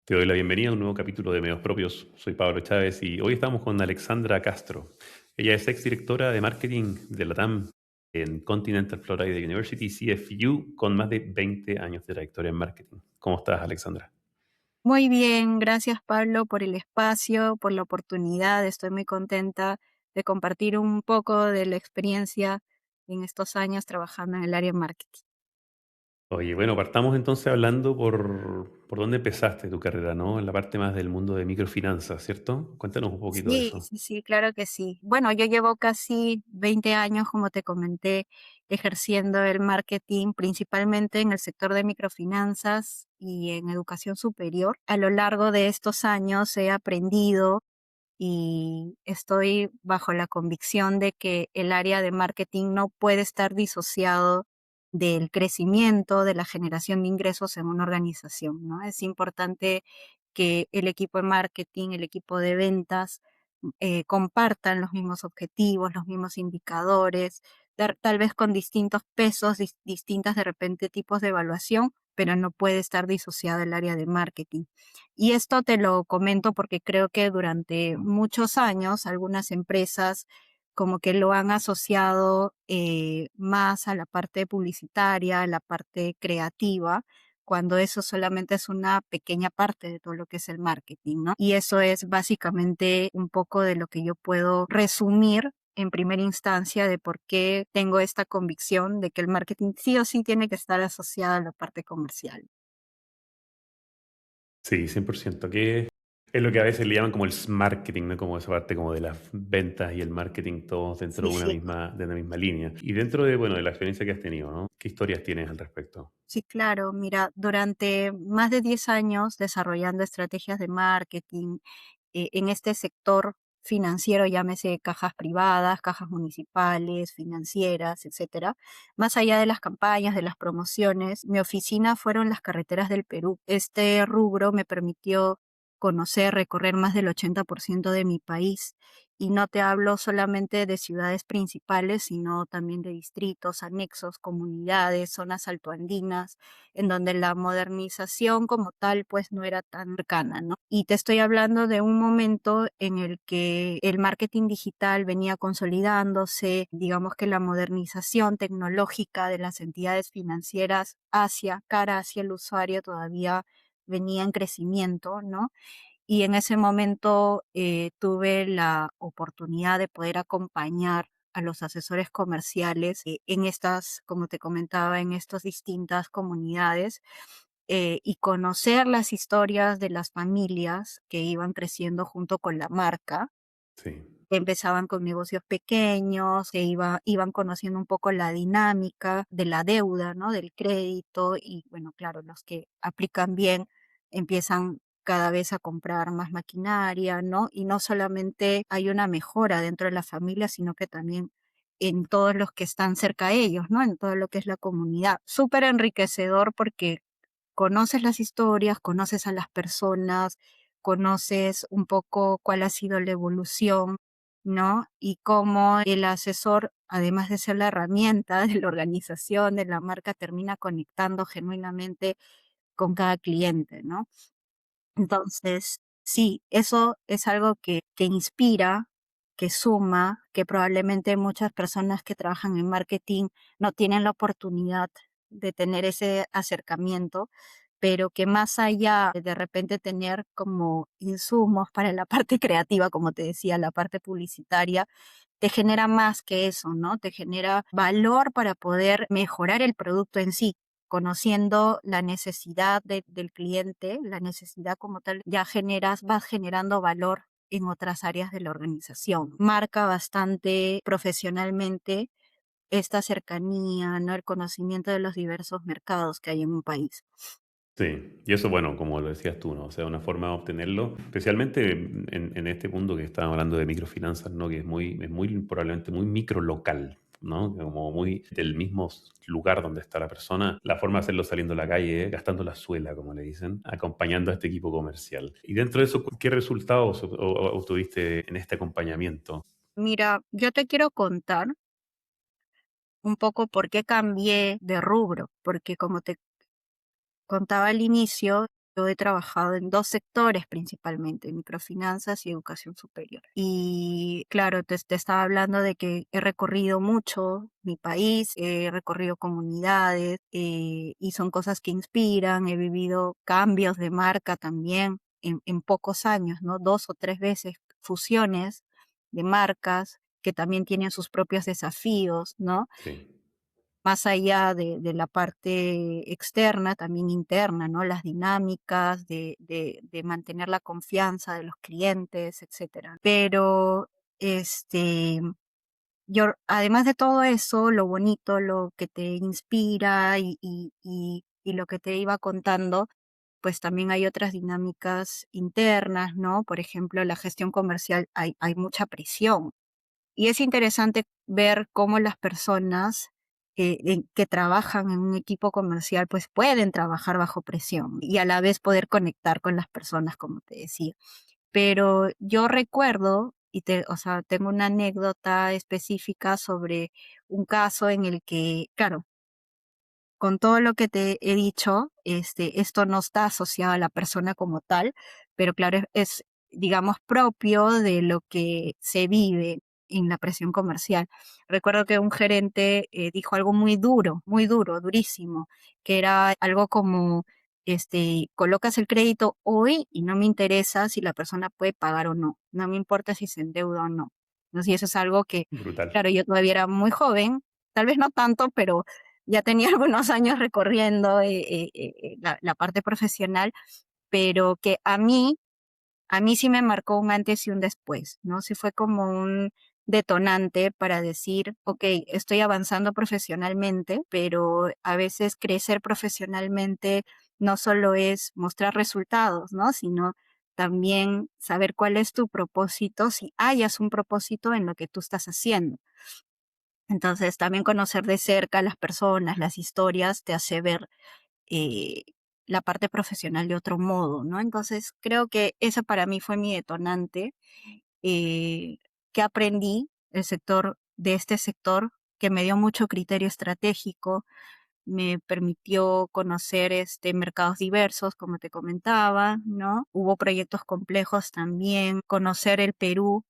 Te doy la bienvenida a un nuevo capítulo de Medios Propios. Soy Pablo Chávez y hoy estamos con Alexandra Castro. Ella es exdirectora de marketing de la TAM en Continental Florida University, CFU, con más de 20 años de trayectoria en marketing. ¿Cómo estás, Alexandra? Muy bien, gracias Pablo por el espacio, por la oportunidad. Estoy muy contenta de compartir un poco de la experiencia en estos años trabajando en el área de marketing. Oye, bueno, partamos entonces hablando por dónde empezaste tu carrera, ¿no? En la parte más del mundo de microfinanzas, ¿cierto? Cuéntanos un poquito de Sí, eso. sí, sí, claro que sí. Bueno, yo llevo casi 20 años, como te comenté, ejerciendo el marketing principalmente en el sector de microfinanzas y en educación superior. A lo largo de estos años he aprendido y estoy bajo la convicción de que el área de marketing no puede estar disociado del crecimiento, de la generación de ingresos en una organización, ¿no? Es importante que el equipo de marketing, el equipo de ventas, compartan los mismos objetivos, los mismos indicadores, tal vez con distintos pesos, distintas de repente tipos de evaluación, pero no puede estar disociado el área de marketing. Y esto te lo comento porque creo que durante muchos años algunas empresas como que lo han asociado más a la parte publicitaria, a la parte creativa, cuando eso solamente es una pequeña parte de todo lo que es el marketing, ¿no? Y eso es básicamente un poco de lo que yo puedo resumir en primera instancia de por qué tengo esta convicción de que el marketing sí o sí tiene que estar asociado a la parte comercial. Sí, 100%. Que es lo que a veces le llaman como el marketing, ¿no? Como esa parte como de las ventas y el marketing todos dentro Sí, sí. de una misma línea. Y dentro de, bueno, de la experiencia que has tenido, ¿no? ¿Qué historias tienes al respecto? Sí, claro. Mira, durante más de 10 años desarrollando estrategias de marketing en este sector financiero, llámese cajas privadas, cajas municipales, financieras, etcétera. Más allá de las campañas, de las promociones, mi oficina fueron las carreteras del Perú. Este rubro me permitió conocer, recorrer más del 80% de mi país. Y no te hablo solamente de ciudades principales, sino también de distritos, anexos, comunidades, zonas altoandinas, en donde la modernización como tal pues no era tan cercana, ¿no? Y te estoy hablando de un momento en el que el marketing digital venía consolidándose, digamos que la modernización tecnológica de las entidades financieras cara hacia el usuario todavía venía en crecimiento, ¿no? Y en ese momento tuve la oportunidad de poder acompañar a los asesores comerciales en estas, como te comentaba, en estas distintas comunidades y conocer las historias de las familias que iban creciendo junto con la marca, Sí. que empezaban con negocios pequeños, iban conociendo un poco la dinámica de la deuda, ¿no? Del crédito y bueno, claro, los que aplican bien empiezan cada vez a comprar más maquinaria, ¿no? Y no solamente hay una mejora dentro de la familia, sino que también en todos los que están cerca de ellos, ¿no? En todo lo que es la comunidad. Súper enriquecedor porque conoces las historias, conoces a las personas, conoces un poco cuál ha sido la evolución, ¿no? Y cómo el asesor, además de ser la herramienta de la organización, de la marca, termina conectando genuinamente con cada cliente, ¿no? Entonces, sí, eso es algo que inspira, que suma, que probablemente muchas personas que trabajan en marketing no tienen la oportunidad de tener ese acercamiento, pero que más allá de repente tener como insumos para la parte creativa, como te decía, la parte publicitaria, te genera más que eso, ¿no? Te genera valor para poder mejorar el producto en sí, conociendo la necesidad del cliente, la necesidad como tal, vas generando valor en otras áreas de la organización. Marca bastante profesionalmente esta cercanía, ¿no? El conocimiento de los diversos mercados que hay en un país. Sí, y eso, bueno, como lo decías tú, ¿no? O sea, una forma de obtenerlo, especialmente en este mundo que estamos hablando de microfinanzas, ¿no? Que es muy probablemente muy micro local, ¿no? Como muy del mismo lugar donde está la persona. La forma de hacerlo saliendo a la calle, gastando la suela, como le dicen, acompañando a este equipo comercial. Y dentro de eso, ¿qué resultados obtuviste en este acompañamiento? Mira, yo te quiero contar un poco por qué cambié de rubro, porque como te contaba al inicio, Yo he trabajado en 2 sectores principalmente, microfinanzas y educación superior. Y claro, te estaba hablando de que he recorrido mucho mi país, he recorrido comunidades, y son cosas que inspiran. He vivido cambios de marca también en pocos años, ¿no? 2 o 3 veces fusiones de marcas que también tienen sus propios desafíos, ¿no? Sí, Más allá de la parte externa, también interna, ¿no? Las dinámicas de mantener la confianza de los clientes, etcétera. Pero, yo, además de todo eso, lo bonito, lo que te inspira y lo que te iba contando, pues también hay otras dinámicas internas, ¿no? Por ejemplo, la gestión comercial, hay mucha presión. Y es interesante ver cómo las personas que trabajan en un equipo comercial, pues pueden trabajar bajo presión y a la vez poder conectar con las personas, como te decía. Pero yo recuerdo, o sea, tengo una anécdota específica sobre un caso en el que, claro, con todo lo que te he dicho, esto no está asociado a la persona como tal, pero claro, digamos, propio de lo que se vive en la presión comercial. Recuerdo que un gerente dijo algo muy duro, durísimo, que era algo como, colocas el crédito hoy y no me interesa si la persona puede pagar o no, no me importa si se endeuda o no. No sé, eso es algo que, brutal. claro, yo todavía era muy joven, tal vez no tanto, pero ya tenía algunos años recorriendo la parte profesional, pero que a mí sí me marcó un antes y un después, ¿no? Sí fue como un detonante para decir, ok, estoy avanzando profesionalmente, pero a veces crecer profesionalmente no solo es mostrar resultados, ¿no? Sino también saber cuál es tu propósito, si hayas un propósito en lo que tú estás haciendo. Entonces, también conocer de cerca a las personas, las historias, te hace ver eh, la parte profesional de otro modo, ¿no? Entonces, creo que ese para mí fue mi detonante, eh, que aprendí de este sector, que me dio mucho criterio estratégico, me permitió conocer mercados diversos, como te comentaba, ¿no? Hubo proyectos complejos también, conocer el Perú,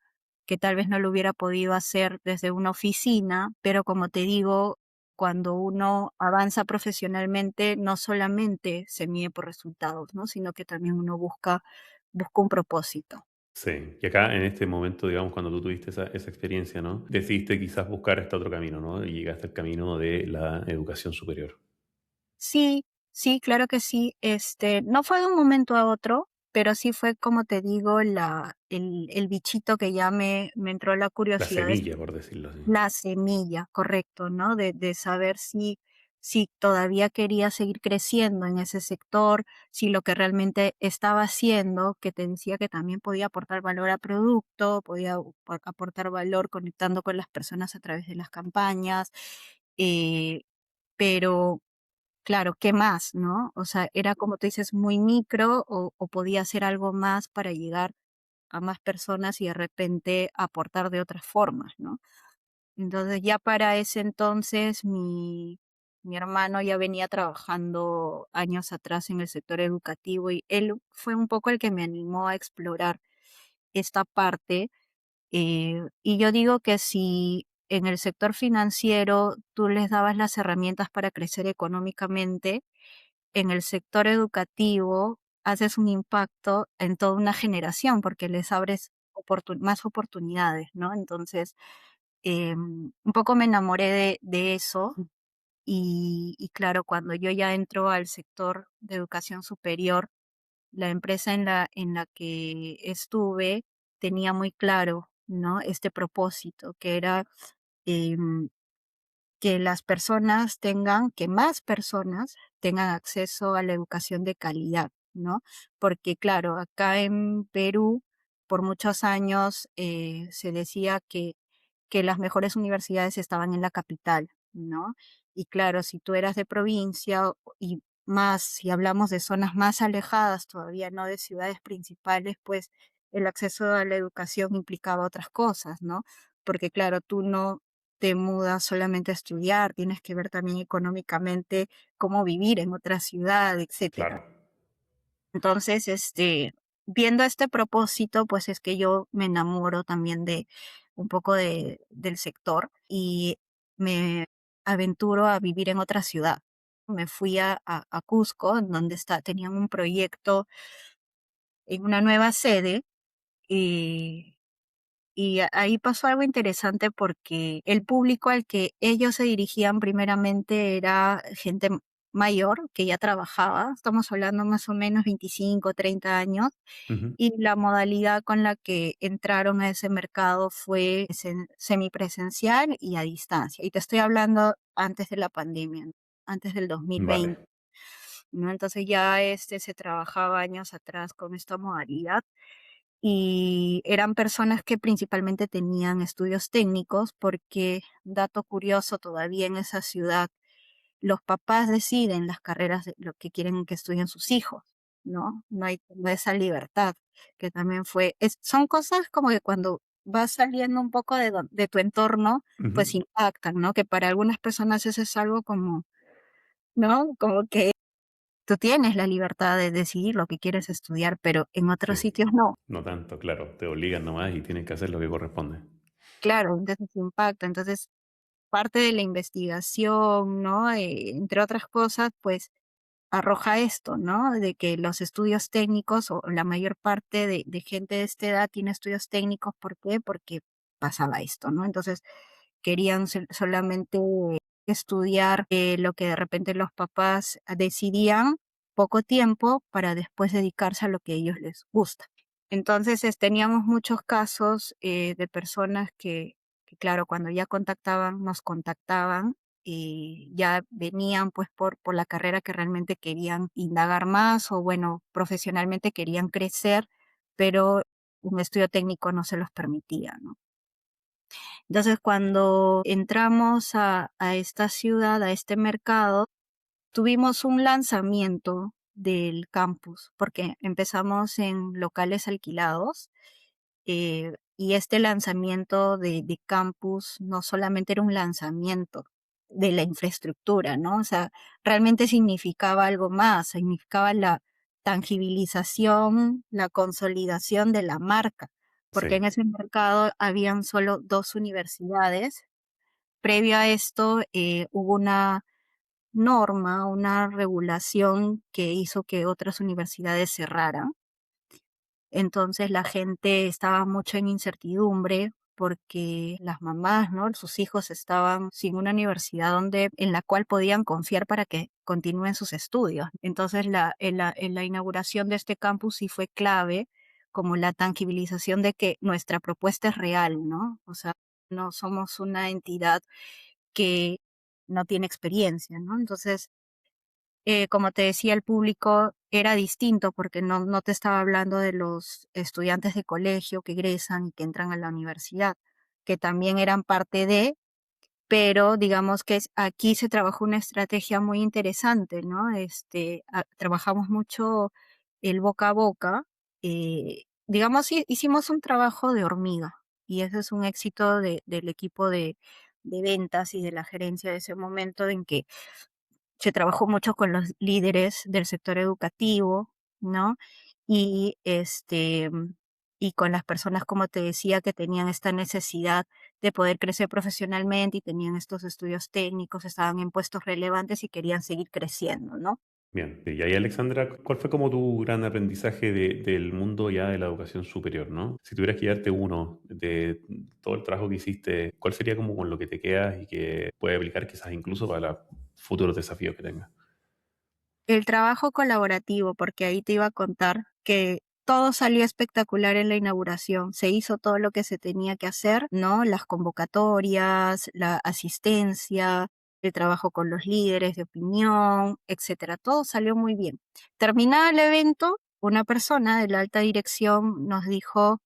que tal vez no lo hubiera podido hacer desde una oficina, pero como te digo, cuando uno avanza profesionalmente, no solamente se mide por resultados, ¿no? Sino que también uno busca un propósito. Sí, y acá en este momento, digamos, cuando tú tuviste esa experiencia, ¿no? Decidiste quizás buscar este otro camino, ¿no? Y llegaste al camino de la educación superior. Sí, sí, claro que sí. No fue de un momento a otro, pero sí fue, como te digo, el bichito que ya me entró la La curiosidad, semilla, por decirlo así. la semilla, correcto, ¿no? De saber si todavía quería seguir creciendo en ese sector, si lo que realmente estaba haciendo, que te decía que también podía aportar valor al producto, podía aportar valor conectando con las personas a través de las campañas, eh, pero claro, ¿qué más, no? O sea, era como tú dices, muy micro o podía hacer algo más para llegar a más personas y de repente aportar de otras formas, ¿no? Entonces ya para ese entonces mi hermano ya venía trabajando años atrás en el sector educativo y él fue un poco el que me animó a explorar esta parte. Y yo digo que si en el sector financiero tú les dabas las herramientas para crecer económicamente, en el sector educativo haces un impacto en toda una generación porque les abres más oportunidades, ¿no? Entonces, un poco me enamoré de eso y claro, cuando yo ya entro al sector de educación superior, la empresa en la que estuve tenía muy claro, ¿no? Este propósito, que era em, que las personas que más personas tengan acceso a la educación de calidad, ¿no? Porque claro, acá en Perú, por muchos años se decía que las mejores universidades estaban en la capital, ¿no? Y claro, si tú eras de provincia y más, si hablamos de zonas más alejadas todavía, no de ciudades principales, pues el acceso a la educación implicaba otras cosas, ¿no? Porque claro, tú no te mudas solamente a estudiar, tienes que ver también económicamente cómo vivir en otra ciudad, etcétera. Claro. Entonces, viendo este propósito, pues es que yo me enamoro también de un poco del sector y me aventuro a vivir en otra ciudad. Me fui a Cusco, en donde tenían un proyecto en una nueva sede y, ahí pasó algo interesante porque el público al que ellos se dirigían primeramente era gente mayor que ya trabajaba, estamos hablando más o menos 25, 30 años, Ujú. y la modalidad con la que entraron a ese mercado fue semipresencial y a distancia. Y te estoy hablando antes de la pandemia, ¿no? Antes del 2020, Vale. ¿no? Entonces ya se trabajaba años atrás con esta modalidad y eran personas que principalmente tenían estudios técnicos porque, dato curioso, todavía en esa ciudad los papás deciden las carreras de lo que quieren que estudien sus hijos, ¿no? No hay como esa libertad, que también son cosas como que cuando vas saliendo un poco de tu entorno, pues Ujú. impactan, ¿no? Que para algunas personas eso es algo como, ¿no? Como que tú tienes la libertad de decidir lo que quieres estudiar, pero en otros Sí. sitios no. No tanto, claro. Te obligan nomás y tienes que hacer lo que corresponde. Claro, entonces impacta. Entonces, parte de la investigación, ¿no? Entre otras cosas, pues arroja esto, ¿no? De que los estudios técnicos o la mayor parte de gente de esta edad tiene estudios técnicos. ¿Por qué? Porque pasaba esto, ¿no? Entonces querían solamente estudiar lo que de repente los papás decidían poco tiempo para después dedicarse a lo que a ellos les gusta. Entonces teníamos muchos casos de personas claro, cuando ya nos contactaban y ya venían pues por la carrera que realmente querían indagar más o bueno, profesionalmente querían crecer, pero un estudio técnico no se los permitía, ¿no? Entonces, cuando entramos a esta ciudad, a este mercado, tuvimos un lanzamiento del campus, porque empezamos en locales alquilados y este lanzamiento de campus no solamente era un lanzamiento de la infraestructura, ¿no? O sea, realmente significaba algo más, significaba la tangibilización, la consolidación de la marca, porque en Sí, ese mercado habían solo 2 universidades. Previo a esto, hubo una norma, una regulación que hizo que otras universidades cerraran. Entonces la gente estaba mucho en incertidumbre porque las mamás, ¿no? Sus hijos estaban sin una universidad en la cual podían confiar para que continúen sus estudios. Entonces en la inauguración de este campus sí fue clave como la tangibilización de que nuestra propuesta es real, ¿no? O sea, no somos una entidad que no tiene experiencia, ¿no? Entonces, como te decía, el público era distinto porque no te estaba hablando de los estudiantes de colegio que egresan y que entran a la universidad, que también eran parte de, pero digamos que aquí se trabajó una estrategia muy interesante, ¿no? Trabajamos mucho el boca a boca, digamos, hicimos un trabajo de hormiga y ese es un éxito del equipo de ventas y de la gerencia de ese momento en que se trabajó mucho con los líderes del sector educativo, ¿no? Y y con las personas, como te decía, que tenían esta necesidad de poder crecer profesionalmente y tenían estos estudios técnicos, estaban en puestos relevantes y querían seguir creciendo, ¿no? bien. Y ahí, Alexandra, ¿cuál fue como tu gran aprendizaje del mundo ya de la educación superior, ¿no? Si tuvieras que darte uno de todo el trabajo que hiciste, ¿cuál sería como con lo que te quedas y que puede aplicar quizás incluso para los futuros desafíos que tengas? El trabajo colaborativo, porque ahí te iba a contar que todo salió espectacular en la inauguración. Se hizo todo lo que se tenía que hacer, ¿no? Las convocatorias, la asistencia, el trabajo con los líderes de opinión, etcétera. Todo salió muy bien. Terminado el evento, una persona de la alta dirección nos dijo: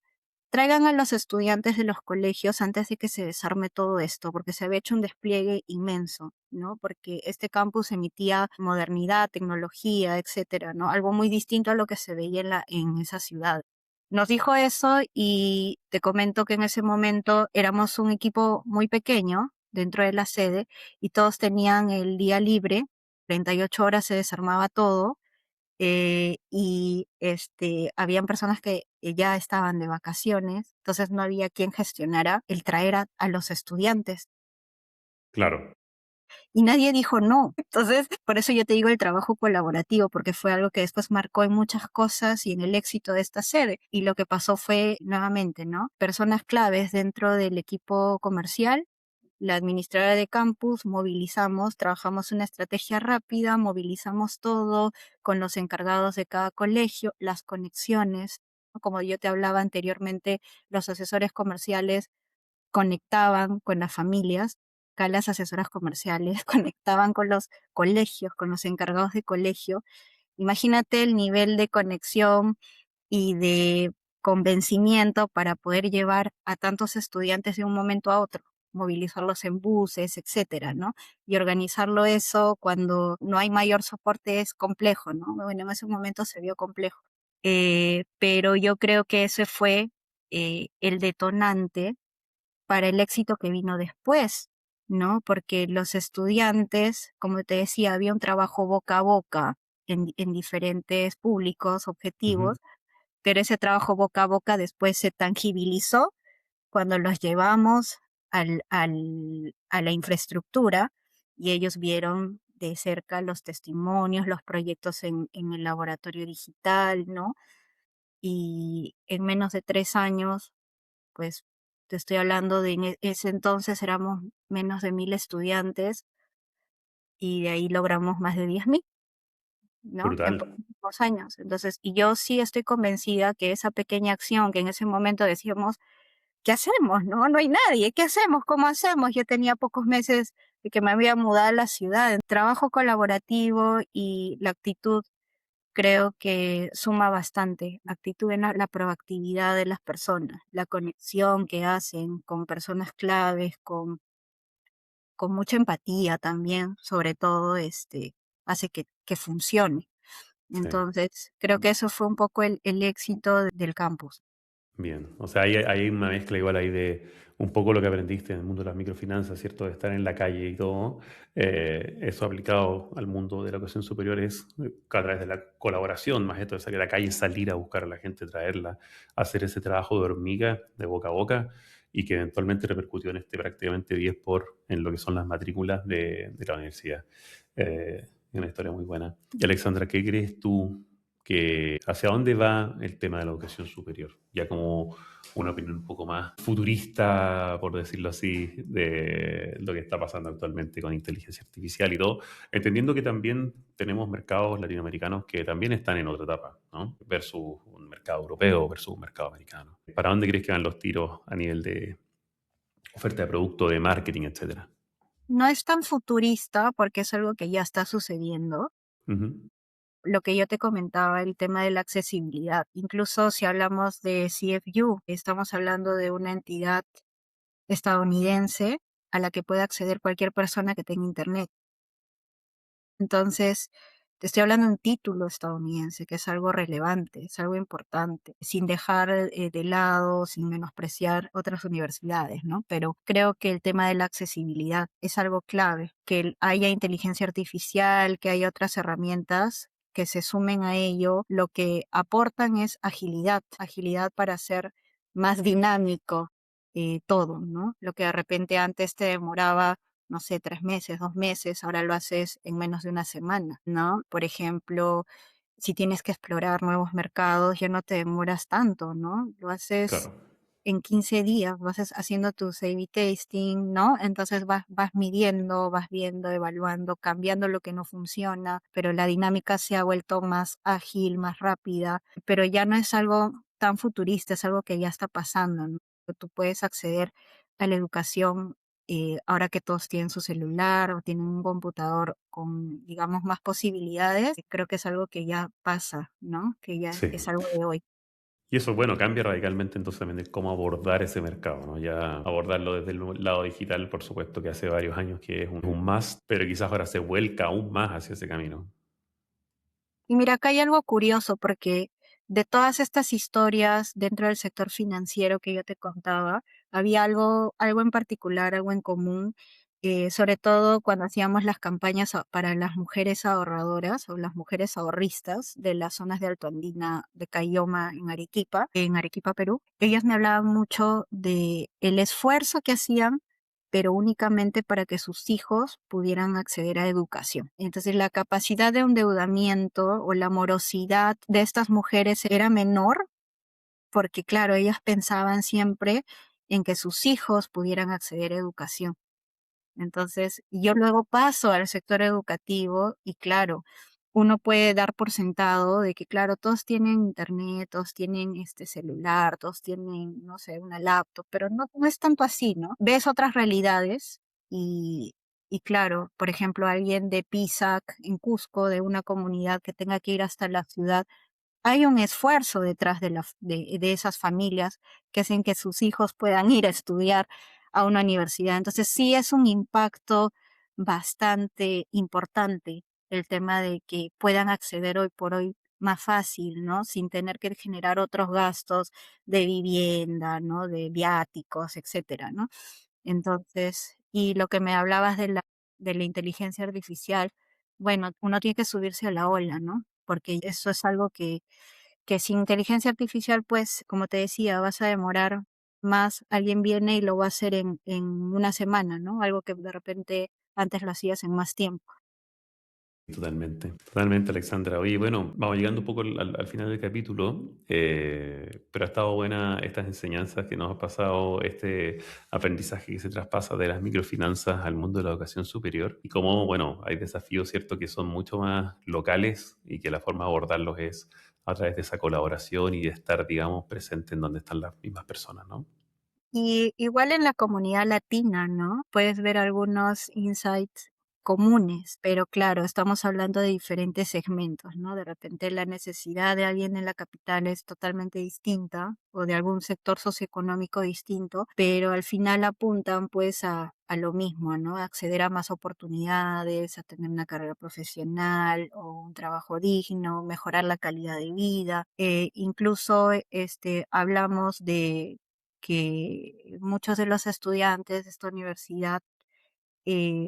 traigan a los estudiantes de los colegios antes de que se desarme todo esto, porque se había hecho un despliegue inmenso, ¿no? Porque este campus emitía modernidad, tecnología, etcétera, ¿no? Algo muy distinto a lo que se veía en esa ciudad. Nos dijo eso y te comento que en ese momento éramos un equipo muy pequeño dentro de la sede y todos tenían el día libre, 38 horas se desarmaba todo habían personas que ya estaban de vacaciones, entonces no había quien gestionara el traer a los estudiantes Claro, y nadie dijo no. Entonces, por eso yo te digo el trabajo colaborativo, porque fue algo que después marcó en muchas cosas y en el éxito de esta sede. Y lo que pasó fue, nuevamente, ¿no? Personas claves dentro del equipo comercial, la administradora de campus, movilizamos, trabajamos una estrategia rápida, movilizamos todo con los encargados de cada colegio, las conexiones, ¿no? Como yo te hablaba anteriormente, los asesores comerciales conectaban con las familias, acá las asesoras comerciales conectaban con los colegios, con los encargados de colegio. Imagínate el nivel de conexión y de convencimiento para poder llevar a tantos estudiantes de un momento a otro, movilizarlos en buses, etcétera, ¿no? Y organizarlo eso cuando no hay mayor soporte es complejo, ¿no? Bueno, en ese momento se vio complejo. Pero yo creo que ese fue el detonante para el éxito que vino después, ¿no? Porque los estudiantes, como te decía, había un trabajo boca a boca en diferentes públicos ujú, objetivos, pero ese trabajo boca a boca después se tangibilizó cuando los llevamos a la infraestructura y ellos vieron de cerca los testimonios, los proyectos en el laboratorio digital, ¿no? Y en menos de 3 años pues te estoy hablando de en ese entonces éramos menos de 1000 estudiantes y de ahí logramos más de 10.000, ¿no? En brutal. pocos años. Entonces, y yo sí estoy convencida que esa pequeña acción que en ese momento decíamos, ¿qué hacemos? No, no hay nadie, ¿qué hacemos? ¿Cómo hacemos? Yo tenía pocos meses de que me había mudado a la ciudad. El trabajo colaborativo y la actitud creo que suma bastante. Actitud en la proactividad de las personas, la conexión que hacen con personas claves, con mucha empatía también, sobre todo, hace que funcione. Sí. Entonces, creo que eso fue un poco el éxito del campus. Bien, o sea, hay una mezcla igual ahí de un poco lo que aprendiste en el mundo de las microfinanzas, ¿cierto? De estar en la calle y todo. Eso aplicado al mundo de la educación superior es a través de la colaboración, más esto de salir a la calle, salir a buscar a la gente, traerla, hacer ese trabajo de hormiga, de boca a boca, y que eventualmente repercutió en este prácticamente 10 por en lo que son las matrículas de la universidad. Es una historia muy buena. Y Alexandra, ¿qué crees tú que hacia dónde va el tema de la educación superior? Ya como una opinión un poco más futurista, por decirlo así, de lo que está pasando actualmente con inteligencia artificial y todo, entendiendo que también tenemos mercados latinoamericanos que también están en otra etapa, ¿no? Versus un mercado europeo, versus un mercado americano. ¿Para dónde crees que van los tiros a nivel de oferta de producto, de marketing, etcétera? No es tan futurista porque es algo que ya está sucediendo. Ujú. Lo que yo te comentaba, el tema de la accesibilidad. Incluso si hablamos de CFU, estamos hablando de una entidad estadounidense a la que puede acceder cualquier persona que tenga internet. Entonces, te estoy hablando de un título estadounidense, que es algo relevante, es algo importante, sin dejar de lado, sin menospreciar otras universidades, ¿no? Pero creo que el tema de la accesibilidad es algo clave, que haya inteligencia artificial, que haya otras herramientas que se sumen a ello, lo que aportan es agilidad, agilidad para hacer más dinámico todo, ¿no? Lo que de repente antes te demoraba no sé, 3 meses, 2 meses, ahora lo haces en menos de una semana, ¿no? Por ejemplo, si tienes que explorar nuevos mercados, ya no te demoras tanto, ¿no? Lo haces Claro, en 15 días, vas haciendo tu A/B testing, ¿no? Entonces vas midiendo, vas viendo, evaluando, cambiando lo que no funciona, pero la dinámica se ha vuelto más ágil, más rápida, pero ya no es algo tan futurista, es algo que ya está pasando, ¿no? Tú puedes acceder a la educación ahora que todos tienen su celular o tienen un computador con, digamos, más posibilidades, creo que es algo que ya pasa, ¿no? Que ya sí. es algo de hoy. Y eso, bueno, cambia radicalmente entonces también de cómo abordar ese mercado, ¿no? Ya abordarlo desde el lado digital, por supuesto que hace varios años que es un must, pero quizás ahora se vuelca aún más hacia ese camino. Y mira, acá hay algo curioso porque de todas estas historias dentro del sector financiero que yo te contaba, había algo en particular, algo en común, sobre todo cuando hacíamos las campañas para las mujeres ahorradoras o las mujeres ahorristas de las zonas de Alto Andina, de Cayoma en Arequipa, Perú. Ellas me hablaban mucho de el esfuerzo que hacían, pero únicamente para que sus hijos pudieran acceder a educación. Entonces, la capacidad de endeudamiento o la morosidad de estas mujeres era menor porque, claro, ellas pensaban siempre en que sus hijos pudieran acceder a educación. Entonces, yo luego paso al sector educativo y claro, uno puede dar por sentado de que, claro, todos tienen internet, todos tienen este celular, todos tienen, no sé, una laptop, pero no es tanto así, ¿no? Ves otras realidades y, y claro, por ejemplo, alguien de Pisac en Cusco, de una comunidad que tenga que ir hasta la ciudad, hay un esfuerzo detrás de esas familias que hacen que sus hijos puedan ir a estudiar a una universidad. Entonces, sí es un impacto bastante importante el tema de que puedan acceder hoy por hoy más fácil, ¿no? Sin tener que generar otros gastos de vivienda, ¿no? De viáticos, etcétera, ¿no? Entonces, y lo que me hablabas de la inteligencia artificial, bueno, uno tiene que subirse a la ola, ¿no? Porque eso es algo que sin inteligencia artificial, pues, como te decía, vas a demorar más, alguien viene y lo va a hacer en una semana, ¿no? Algo que de repente antes lo hacías en más tiempo. Totalmente, totalmente, Alexandra. Oye, bueno, vamos llegando un poco al final del capítulo, pero ha estado buena estas enseñanzas que nos ha pasado, este aprendizaje que se traspasa de las microfinanzas al mundo de la educación superior y cómo, bueno, hay desafíos, ¿cierto?, que son mucho más locales y que la forma de abordarlos es a través de esa colaboración y de estar, digamos, presente en donde están las mismas personas, ¿no? Y igual en la comunidad latina, ¿no? Puedes ver algunos insights comunes, pero claro, estamos hablando de diferentes segmentos, ¿no? De repente la necesidad de alguien en la capital es totalmente distinta o de algún sector socioeconómico distinto, pero al final apuntan pues a lo mismo, ¿no? A acceder a más oportunidades, a tener una carrera profesional o un trabajo digno, mejorar la calidad de vida. Incluso hablamos de que muchos de los estudiantes de esta universidad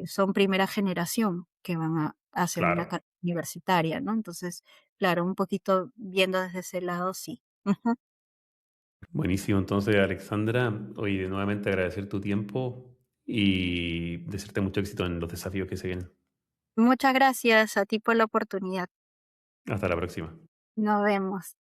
son primera generación que van a hacer una Claro. carrera universitaria, ¿no? Entonces, claro, un poquito viendo desde ese lado, sí. Ujú. Buenísimo, entonces Alexandra, hoy nuevamente agradecer tu tiempo y desearte mucho éxito en los desafíos que se vienen. Muchas gracias a ti por la oportunidad. Hasta la próxima. Nos vemos.